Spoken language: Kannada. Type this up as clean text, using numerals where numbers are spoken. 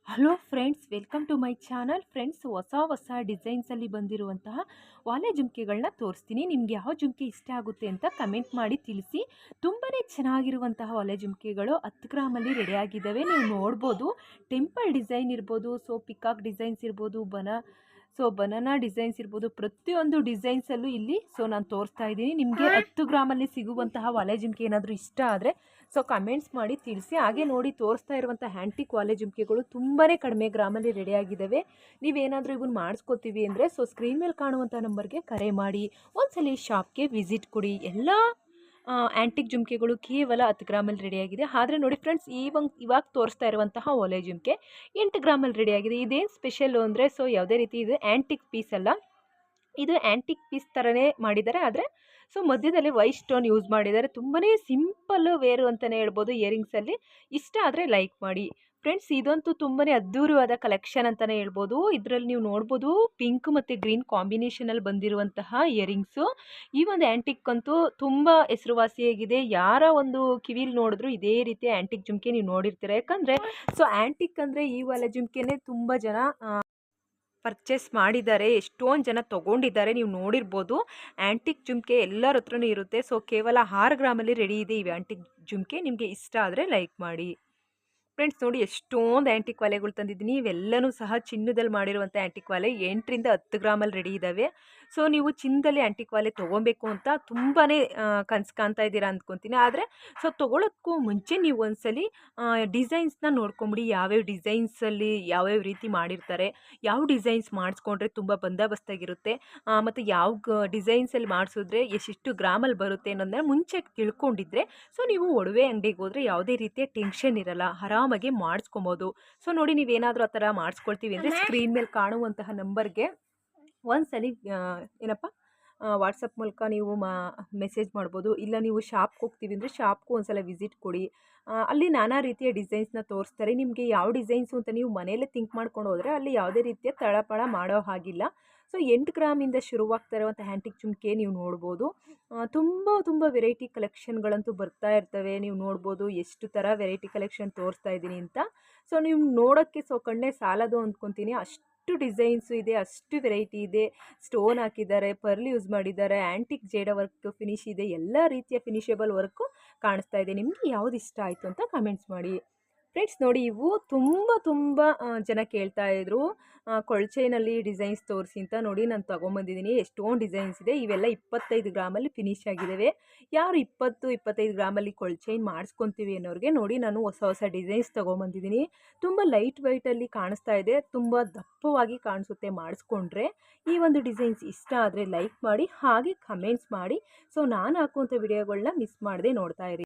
Hello friends, welcome to my channel. Friends, ಹೊಸ ಡಿಸೈನ್ಸಲ್ಲಿ ಬಂದಿರುವಂತಹ ವಾಲೆ ಜುಮ್ಕೆಗಳನ್ನ ತೋರಿಸ್ತೀನಿ. ನಿಮ್ಗೆ ಯಾವ ಜುಮ್ಕೆ ಇಷ್ಟ ಆಗುತ್ತೆ ಅಂತ ಕಮೆಂಟ್ ಮಾಡಿ ತಿಳಿಸಿ. ತುಂಬಾ ಚೆನ್ನಾಗಿರುವಂತಹ ವಾಲೆ ಜುಮ್ಕೆಗಳು 10 ಗ್ರಾಮಲ್ಲಿ ರೆಡಿಯಾಗಿದ್ದಾವೆ. ನೀವು ನೋಡ್ಬೋದು, ಟೆಂಪಲ್ ಡಿಸೈನ್ ಇರ್ಬೋದು, ಪಿಕಾಕ್ ಡಿಸೈನ್ಸ್ ಇರ್ಬೋದು, ಬನಾನಾ ಡಿಸೈನ್ಸ್ ಇರ್ಬೋದು, ಪ್ರತಿಯೊಂದು ಡಿಸೈನ್ಸಲ್ಲೂ ಇಲ್ಲಿ ನಾನು ತೋರಿಸ್ತಾ ಇದ್ದೀನಿ. ನಿಮಗೆ 10 ಗ್ರಾಮಲ್ಲಿ ಸಿಗುವಂತಹ ವಾಲೆ ಜುಮ್ಕೆ ಏನಾದರೂ ಇಷ್ಟ ಆದರೆ ಕಮೆಂಟ್ಸ್ ಮಾಡಿ ತಿಳಿಸಿ. ಹಾಗೆ ನೋಡಿ, ತೋರಿಸ್ತಾ ಇರುವಂಥ ಹ್ಯಾಂಟಿಕ್ ವಾಲೆ ಜುಮ್ಕೆಗಳು ತುಂಬಾ ಕಡಿಮೆ ಗ್ರಾಮಲ್ಲಿ ರೆಡಿಯಾಗಿದ್ದಾವೆ. ನೀವೇನಾದರೂ ಇವನ್ನ ಮಾಡಿಸ್ಕೋತೀವಿ ಅಂದರೆ ಸ್ಕ್ರೀನ್ ಮೇಲೆ ಕಾಣುವಂಥ ನಂಬರ್ಗೆ ಕರೆ ಮಾಡಿ, ಒಂದ್ಸಲಿ ಶಾಪ್ಗೆ ವಿಸಿಟ್ ಕೊಡಿ. ಎಲ್ಲ ಆ್ಯಂಟಿಕ್ ಜುಮ್ಕೆಗಳು ಕೇವಲ 10 ಗ್ರಾಮಲ್ಲಿ ರೆಡಿಯಾಗಿದೆ. ಆದರೆ ನೋಡಿ ಫ್ರೆಂಡ್ಸ್, ಇವಾಗ ತೋರಿಸ್ತಾ ಇರುವಂತಹ ವಾಲೆ ಜುಮ್ಕೆ 8 ಗ್ರಾಮಲ್ಲಿ ರೆಡಿಯಾಗಿದೆ. ಇದೇನು ಸ್ಪೆಷಲ್ಲು ಅಂದರೆ ಯಾವುದೇ ರೀತಿ ಇದು ಆ್ಯಂಟಿಕ್ ಪೀಸ್ ಅಲ್ಲ, ಇದು ಆ್ಯಂಟಿಕ್ ಪೀಸ್ ಥರನೇ ಮಾಡಿದ್ದಾರೆ. ಆದರೆ ಮಧ್ಯದಲ್ಲಿ ವೈಟ್ ಸ್ಟೋನ್ ಯೂಸ್ ಮಾಡಿದ್ದಾರೆ. ತುಂಬಾ ಸಿಂಪಲ್ ವೇರು ಅಂತಲೇ ಹೇಳ್ಬೋದು. ಇಯರಿಂಗ್ಸಲ್ಲಿ ಇಷ್ಟ ಆದರೆ ಲೈಕ್ ಮಾಡಿ ಫ್ರೆಂಡ್ಸ್. ಇದಂತೂ ತುಂಬಾ ಅದ್ಧೂರಿಯಾದ ಕಲೆಕ್ಷನ್ ಅಂತಲೇ ಹೇಳ್ಬೋದು. ಇದರಲ್ಲಿ ನೀವು ನೋಡ್ಬೋದು, ಪಿಂಕ್ ಮತ್ತು ಗ್ರೀನ್ ಕಾಂಬಿನೇಷನಲ್ಲಿ ಬಂದಿರುವಂತಹ ಇಯರಿಂಗ್ಸು. ಈ ಒಂದು ಆ್ಯಂಟಿಕ್ ಅಂತೂ ತುಂಬ ಹೆಸರುವಾಸಿಯಾಗಿದೆ. ಯಾರ ಒಂದು ಕಿವಿಲಿ ನೋಡಿದ್ರು ಇದೇ ರೀತಿ ಆ್ಯಂಟಿಕ್ ಜುಮ್ಕೆ ನೀವು ನೋಡಿರ್ತೀರ. ಯಾಕಂದರೆ ಆ್ಯಂಟಿಕ್ ಅಂದರೆ ಈ ವಾಲೆ ಜುಮ್ಕೆನೇ ತುಂಬ ಜನ ಪರ್ಚೇಸ್ ಮಾಡಿದ್ದಾರೆ, ಎಷ್ಟೊಂದು ಜನ ತೊಗೊಂಡಿದ್ದಾರೆ. ನೀವು ನೋಡಿರ್ಬೋದು, ಆ್ಯಂಟಿಕ್ ಜುಮ್ಕೆ ಎಲ್ಲರ ಹತ್ರನೂ ಇರುತ್ತೆ. ಕೇವಲ 6 ಗ್ರಾಮಲ್ಲಿ ರೆಡಿ ಇದೆ ಈ ಆ್ಯಂಟಿಕ್ ಜುಮ್ಕೆ. ನಿಮಗೆ ಇಷ್ಟ ಆದರೆ ಲೈಕ್ ಮಾಡಿ ಫ್ರೆಂಡ್ಸ್. ನೋಡಿ, ಎಷ್ಟೊಂದು ಆ್ಯಂಟಿಕ್ ವಾಲೆಗಳು ತಂದಿದ್ದೀನಿ. ಇವೆಲ್ಲನೂ ಸಹ ಚಿನ್ನದಲ್ಲಿ ಮಾಡಿರುವಂಥ ಆ್ಯಂಟಿಕ್ ವಾಲೆ 8ರಿಂದ 10 ಗ್ರಾಮಲ್ಲಿ ರೆಡಿ ಇದ್ದಾವೆ. ನೀವು ಚಿನ್ನದಲ್ಲಿ ಆ್ಯಂಟಿಕ್ ವಾಲೆ ತೊಗೊಬೇಕು ಅಂತ ತುಂಬಾ ಕನಸು ಕಾಣ್ತಾ ಇದ್ದೀರಾ ಅಂದ್ಕೊತೀನಿ. ಆದರೆ ತೊಗೊಳೋಕ್ಕೂ ಮುಂಚೆ ನೀವು ಒಂದ್ಸಲಿ ಡಿಸೈನ್ಸ್ನ ನೋಡ್ಕೊಂಬಿಡಿ. ಯಾವ್ಯಾವ ಡಿಸೈನ್ಸಲ್ಲಿ ಯಾವ್ಯಾವ ರೀತಿ ಮಾಡಿರ್ತಾರೆ, ಯಾವ ಡಿಸೈನ್ಸ್ ಮಾಡಿಸ್ಕೊಂಡ್ರೆ ತುಂಬ ಬಂದೋಬಸ್ತಾಗಿರುತ್ತೆ, ಮತ್ತು ಯಾವ ಡಿಸೈನ್ಸಲ್ಲಿ ಮಾಡಿಸಿದ್ರೆ ಎಷ್ಟು ಗ್ರಾಮಲ್ಲಿ ಬರುತ್ತೆ ಅನ್ನೋದನ್ನ ಮುಂಚೆ ತಿಳ್ಕೊಂಡಿದ್ರೆ ನೀವು ಒಡವೆ ಅಂಗಡಿಗೆ ಹೋದರೆ ಯಾವುದೇ ರೀತಿಯ ಟೆನ್ಷನ್ ಇರಲ್ಲ, ಆರಾಮಾಗಿ ಮಾಡಿಸ್ಕೊಬೋದು. ನೋಡಿ, ನೀವೇನಾದರೂ ಆ ಥರ ಮಾಡಿಸ್ಕೊಳ್ತೀವಿ ಅಂದರೆ ಸ್ಕ್ರೀನ್ ಮೇಲೆ ಕಾಣುವಂತಹ ನಂಬರ್ಗೆ ಒಂದ್ಸಲಿ ವಾಟ್ಸಪ್ ಮೂಲಕ ನೀವು ಮೆಸೇಜ್ ಮಾಡ್ಬೋದು. ಇಲ್ಲ ನೀವು ಶಾಪ್ಗೆ ಹೋಗ್ತೀವಿ ಅಂದರೆ ಶಾಪ್ಗೂ ಒಂದ್ಸಲ ವಿಸಿಟ್ ಕೊಡಿ. ಅಲ್ಲಿ ನಾನಾ ರೀತಿಯ ಡಿಸೈನ್ಸ್ನ ತೋರಿಸ್ತಾರೆ. ನಿಮಗೆ ಯಾವ ಡಿಸೈನ್ಸು ಅಂತ ನೀವು ಮನೆಯಲ್ಲೇ ಥಿಂಕ್ ಮಾಡ್ಕೊಂಡು ಹೋದರೆ ಅಲ್ಲಿ ಯಾವುದೇ ರೀತಿಯ ತಳಪಳ ಮಾಡೋ ಹಾಗಿಲ್ಲ. 8 ಗ್ರಾಮಿಂದ ಶುರುವಾಗ್ತಾ ಇರುವಂಥ ಹ್ಯಾಂಟಿಕ್ ಜುಮ್ಕೆ ನೀವು ನೋಡ್ಬೋದು. ತುಂಬ ವೆರೈಟಿ ಕಲೆಕ್ಷನ್ಗಳಂತೂ ಬರ್ತಾ ಇರ್ತವೆ. ನೀವು ನೋಡ್ಬೋದು ಎಷ್ಟು ಥರ ವೆರೈಟಿ ಕಲೆಕ್ಷನ್ ತೋರಿಸ್ತಾ ಇದ್ದೀನಿ ಅಂತ. ನೀವು ನೋಡೋಕ್ಕೆ ಕಣ್ಣೇ ಸಾಲದು ಅಂದ್ಕೊತೀನಿ. ಅಷ್ಟು ಡಿಸೈನ್ಸು ಇದೆ, ಅಷ್ಟು ವೆರೈಟಿ ಇದೆ. ಸ್ಟೋನ್ ಹಾಕಿದ್ದಾರೆ, ಪರ್ಲ್ ಯೂಸ್ ಮಾಡಿದ್ದಾರೆ, ಆ್ಯಂಟಿಕ್ ಜೇಡ ವರ್ಕ್ ಫಿನಿಶ್ ಇದೆ, ಎಲ್ಲ ರೀತಿಯ ಫಿನಿಷೇಬಲ್ ವರ್ಕು ಕಾಣಿಸ್ತಾ ಇದೆ. ನಿಮಗೆ ಯಾವ್ದು ಇಷ್ಟ ಆಯಿತು ಅಂತ ಕಮೆಂಟ್ಸ್ ಮಾಡಿ ಫ್ರೆಂಡ್ಸ್. ನೋಡಿ, ಇವು ತುಂಬ ಜನ ಕೇಳ್ತಾ ಇದ್ರು ಕೊಳ್ಚೈನಲ್ಲಿ ಡಿಸೈನ್ಸ್ ತೋರಿಸಿ ಅಂತ. ನೋಡಿ, ನಾನು ತೊಗೊಂಬಂದಿದ್ದೀನಿ. ಎಷ್ಟೊಂದು ಡಿಸೈನ್ಸ್ ಇದೆ. ಇವೆಲ್ಲ 25 ಗ್ರಾಮಲ್ಲಿ ಫಿನಿಶ್ ಆಗಿದ್ದಾವೆ. ಯಾರು 20-25 ಗ್ರಾಮಲ್ಲಿ ಕೊಳ್ಚೈನ್ ಮಾಡಿಸ್ಕೊತೀವಿ ಅನ್ನೋರಿಗೆ ನೋಡಿ, ನಾನು ಹೊಸ ಡಿಸೈನ್ಸ್ ತೊಗೊಂಬಂದಿದ್ದೀನಿ. ತುಂಬ ಲೈಟ್ ವೆಯ್ಟಲ್ಲಿ ಕಾಣಿಸ್ತಾ ಇದೆ, ತುಂಬ ದಪ್ಪವಾಗಿ ಕಾಣಿಸುತ್ತೆ ಮಾಡಿಸ್ಕೊಂಡ್ರೆ. ಈ ಒಂದು ಡಿಸೈನ್ಸ್ ಇಷ್ಟ ಆದರೆ ಲೈಕ್ ಮಾಡಿ, ಹಾಗೆ ಕಮೆಂಟ್ಸ್ ಮಾಡಿ. ನಾನು ಹಾಕುವಂಥ ವಿಡಿಯೋಗಳನ್ನ ಮಿಸ್ ಮಾಡದೆ ನೋಡ್ತಾ ಇರಿ.